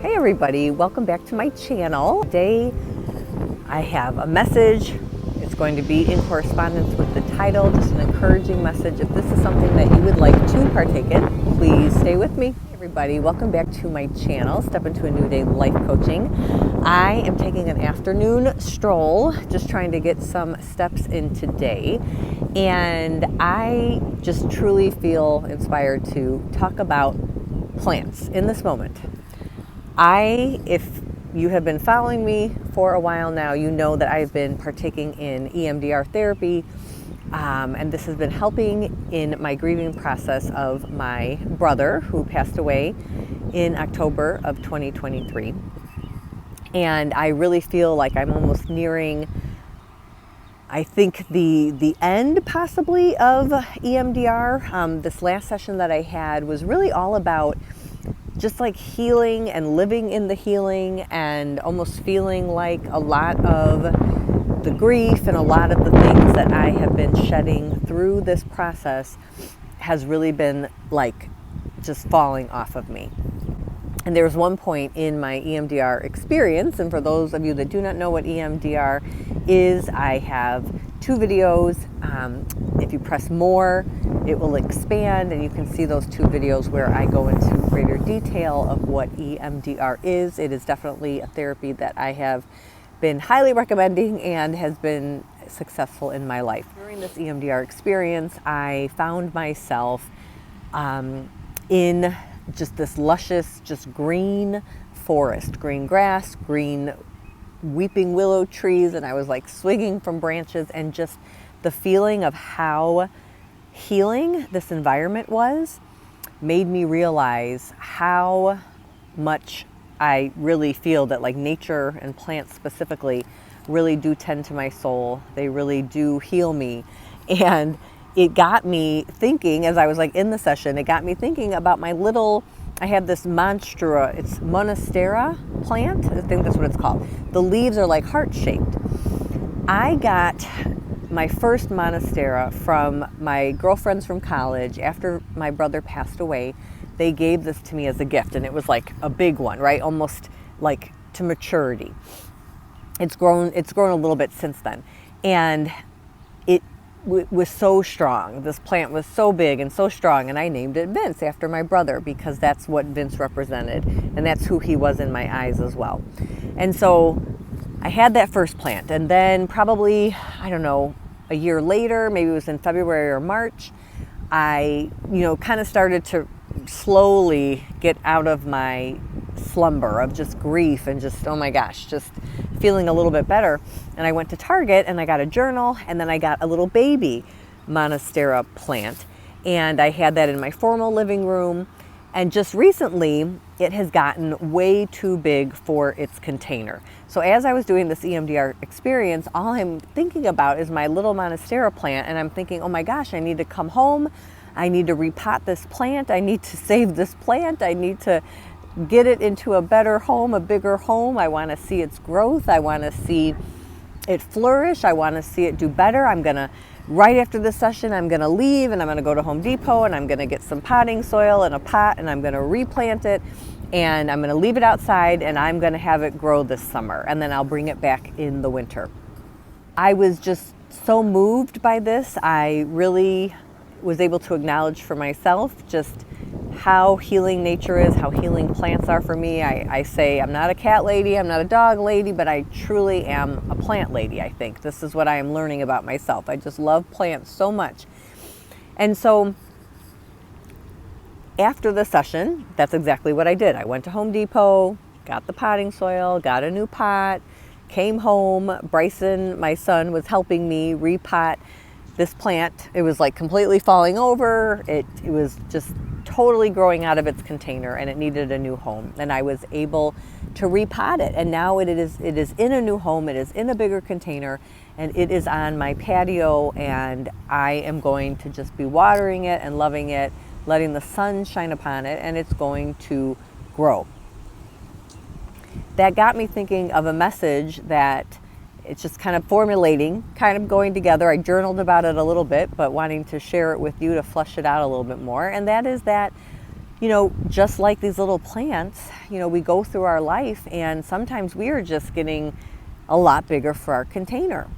Hey everybody, welcome back to my channel. Today I have a message. It's going to be in correspondence with the title, just an encouraging message. If this is something that you would like to partake in, please stay with me. Hey everybody, welcome back to my channel, Step Into a New Day Life Coaching. I am taking an afternoon stroll, just trying to get some steps in today. And I just truly feel inspired to talk about plants in this moment. If you have been following me for a while now, you know that I've been partaking in EMDR therapy, and this has been helping in my grieving process of my brother who passed away in October of 2023. And I really feel like I'm almost nearing, I think, the end possibly of EMDR. This last session that I had was really all about just like healing and living in the healing, and almost feeling like a lot of the grief and a lot of the things that I have been shedding through this process has really been like just falling off of me. And there was one point in my EMDR experience, and for those of you that do not know what EMDR is, I have two videos. If you press more, it will expand, and you can see those two videos where I go into greater detail of what EMDR is. It is definitely a therapy that I have been highly recommending and has been successful in my life. During this EMDR experience, I found myself in just this luscious, just green forest, green grass, green weeping willow trees, and I was like swinging from branches, and just the feeling of how healing this environment was made me realize how much I really feel that like nature and plants specifically really do tend to my soul. They really do heal me. And it got me thinking, as I was like in the session, it got me thinking about I have this monstera, it's monstera plant, I think that's what it's called. The leaves are like heart-shaped. I got my first monstera from my girlfriends from college. After my brother passed away, they gave this to me as a gift, and it was like a big one, right? Almost like to maturity. It's grown a little bit since then. And it was so strong. This plant was so big and so strong, and I named it Vince after my brother because that's what Vince represented, and that's who he was in my eyes as well. And so I had that first plant, and then probably, I don't know, a year later, maybe it was in February or March, I, kind of started to slowly get out of my slumber of just grief and just, oh my gosh, just feeling a little bit better. And I went to Target and I got a journal, and then I got a little baby monstera plant, and I had that in my formal living room. And just recently, it has gotten way too big for its container. So as I was doing this EMDR experience, all I'm thinking about is my little monstera plant, and I'm thinking, oh my gosh, I need to come home. I need to repot this plant. I need to save this plant. I need to get it into a better home, a bigger home. I want to see its growth. I want to see it flourish. I want to see it do better. Right after this session, I'm going to leave, and I'm going to go to Home Depot, and I'm going to get some potting soil and a pot, and I'm going to replant it, and I'm going to leave it outside, and I'm going to have it grow this summer, and then I'll bring it back in the winter. I was just so moved by this. I really was able to acknowledge for myself just how healing nature is, how healing plants are for me. I say I'm not a cat lady, I'm not a dog lady, but I truly am a plant lady, I think. This is what I am learning about myself. I just love plants so much. And so after the session, that's exactly what I did. I went to Home Depot, got the potting soil, got a new pot, came home. Bryson, my son, was helping me repot this plant. It was like completely falling over. It was just totally growing out of its container, and it needed a new home. And I was able to repot it. And now it is in a new home. It is in a bigger container, and it is on my patio, and I am going to just be watering it and loving it, letting the sun shine upon it, and it's going to grow. That got me thinking of a message that it's just kind of formulating, kind of going together. I journaled about it a little bit, but wanting to share it with you to flesh it out a little bit more. And that is that just like these little plants, we go through our life and sometimes we are just getting a lot bigger for our container.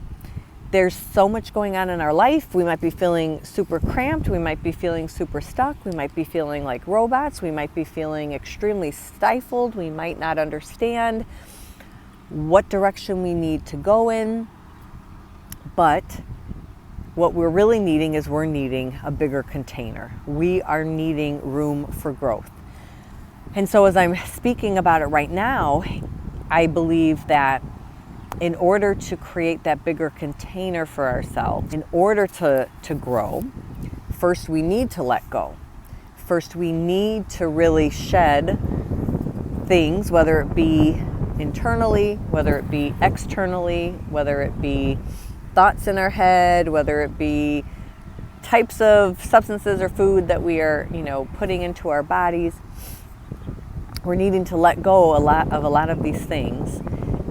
There's so much going on in our life. We might be feeling super cramped. We might be feeling super stuck. We might be feeling like robots. We might be feeling extremely stifled. We might not understand what direction we need to go in. But what we're really needing is we're needing a bigger container. We are needing room for growth. And so as I'm speaking about it right now, I believe that in order to create that bigger container for ourselves, in order to grow, first we need to let go. First we need to really shed things, whether it be internally, whether it be externally, whether it be thoughts in our head, whether it be types of substances or food that we are, putting into our bodies. We're needing to let go a lot of these things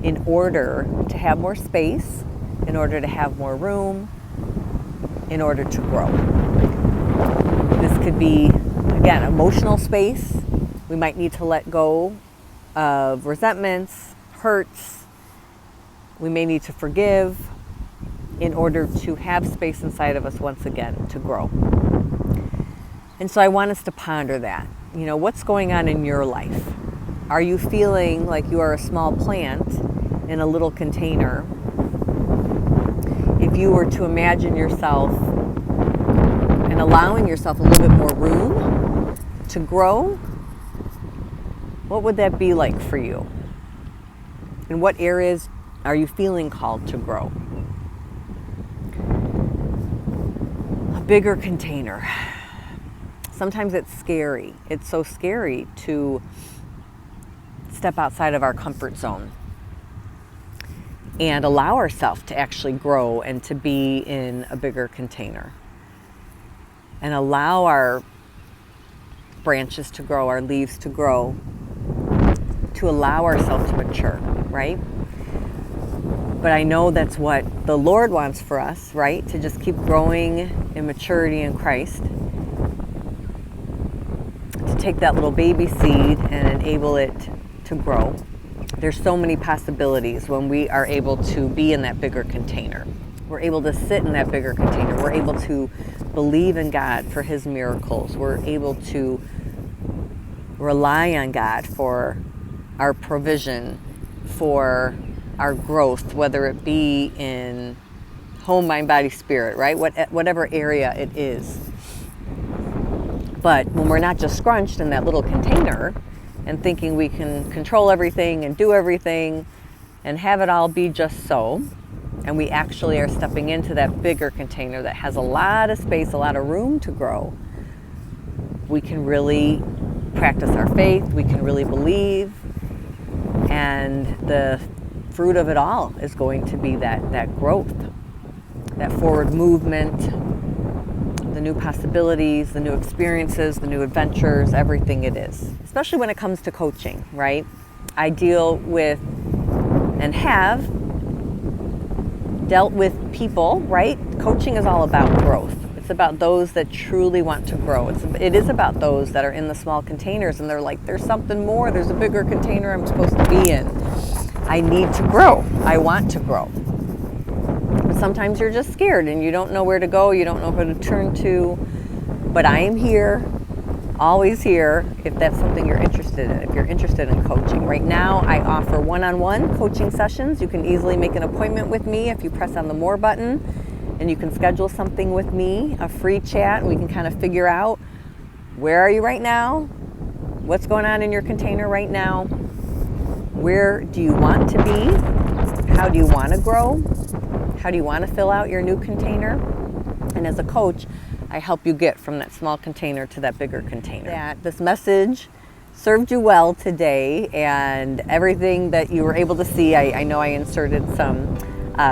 in order to have more space, in order to have more room, in order to grow. This could be, again, emotional space. We might need to let go of resentments, hurts. We may need to forgive in order to have space inside of us once again to grow. And so I want us to ponder that. What's going on in your life? Are you feeling like you are a small plant in a little container? If you were to imagine yourself and allowing yourself a little bit more room to grow, what would that be like for you? In what areas are you feeling called to grow? A bigger container. Sometimes it's scary. It's so scary to step outside of our comfort zone and allow ourselves to actually grow and to be in a bigger container and allow our branches to grow, our leaves to grow, to allow ourselves to mature, right? But I know that's what the Lord wants for us, right? To just keep growing in maturity in Christ, to take that little baby seed and enable it to grow. There's so many possibilities when we are able to be in that bigger container. We're able to sit in that bigger container. We're able to believe in God for His miracles. We're able to rely on God for our provision, for our growth, whether it be in home, mind, body, spirit, right? Whatever area it is. But when we're not just scrunched in that little container and thinking we can control everything and do everything and have it all be just so, and we actually are stepping into that bigger container that has a lot of space, a lot of room to grow, we can really practice our faith, we can really believe, and the fruit of it all is going to be that growth, that forward movement, the new possibilities, the new experiences, the new adventures, everything it is. Especially when it comes to coaching, right? I deal with and have dealt with people, right? Coaching is all about growth. It's about those that truly want to grow. It is about those that are in the small containers and they're like, there's something more, there's a bigger container I'm supposed to be in. I need to grow. I want to grow. But sometimes you're just scared and you don't know where to go, you don't know who to turn to. But I am here, always here, if that's something you're interested in, if you're interested in coaching. Right now, I offer one-on-one coaching sessions. You can easily make an appointment with me if you press on the More button, and you can schedule something with me, a free chat, and we can kind of figure out where are you right now, what's going on in your container right now, where do you want to be, how do you want to grow, how do you want to fill out your new container, and as a coach, I help you get from that small container to that bigger container. That this message served you well today, and everything that you were able to see, I know I inserted some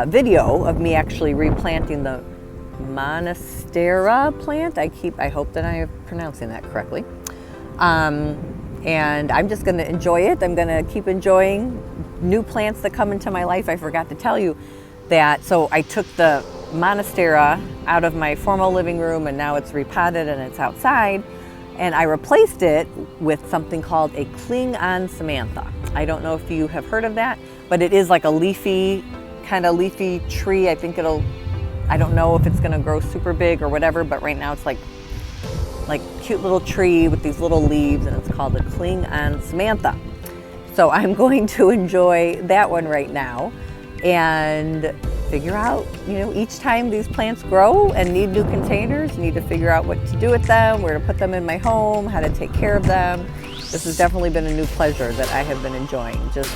video of me actually replanting the Monstera plant. I hope that I am pronouncing that correctly. And I'm just going to enjoy it. I'm going to keep enjoying new plants that come into my life. I forgot to tell you that. So I took the Monstera out of my formal living room and now it's repotted and it's outside. And I replaced it with something called a Cling on Samantha. I don't know if you have heard of that, but it is like a leafy tree. I think I don't know if it's gonna grow super big or whatever, but right now it's like cute little tree with these little leaves, and it's called a Cling on Samantha. So I'm going to enjoy that one right now and figure out, each time these plants grow and need new containers, need to figure out what to do with them, where to put them in my home, how to take care of them. This has definitely been a new pleasure that I have been enjoying, just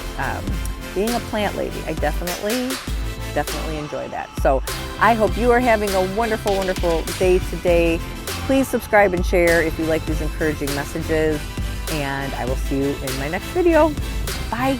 being a plant lady. I definitely enjoy that. So I hope you are having a wonderful, wonderful day today. Please subscribe and share if you like these encouraging messages, and I will see you in my next video. Bye.